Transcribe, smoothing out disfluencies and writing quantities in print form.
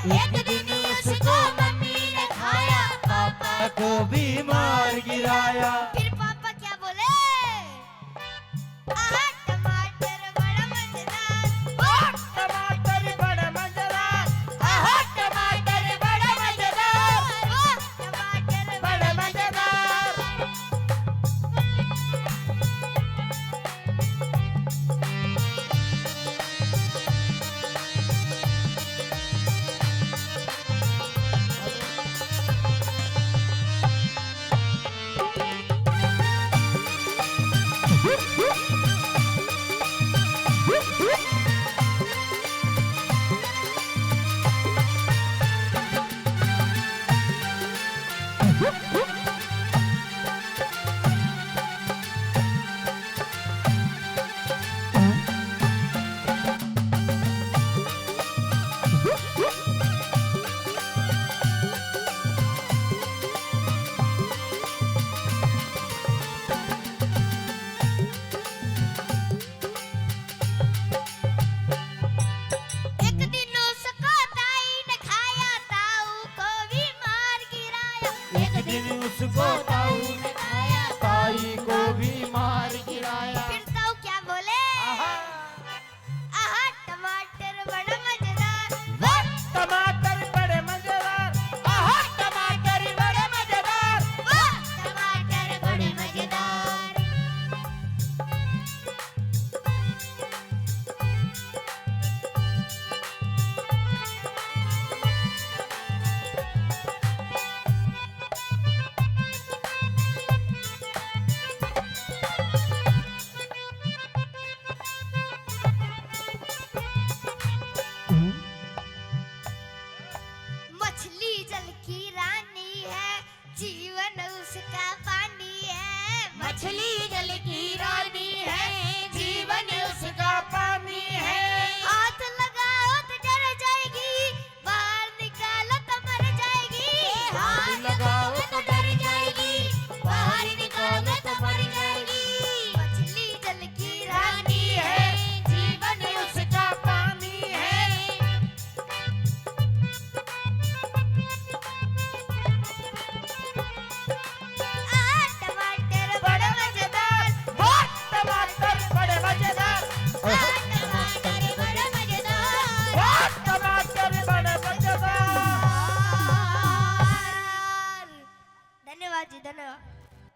एक दिन उसको मम्मी ने खाया, पापा को भी मार गिराया। फिर पापा क्या बोले? आहा टमाटर बड़ा मजेदार, आहा टमाटर बड़ा मजेदार, आहा टमाटर बड़ा मजेदार, वाह टमाटर बड़ा मजेदार। एक दिन उसको ताई ने खाया, ताऊ को भी मार गिराया। एक दिन उसको ताऊ ने खाया, ताई को भी मार गिराया। फिर ताऊ क्या बोले? आहा आहा टमाटर बड़ा मजेदार, वाह टमाटर बड़े मजेदार, आहा टमाटर बड़े मजेदार। वाह टमाटर बड़े मजेदार। मछली जल की रानी है, जीवन उसका पानी है। मछली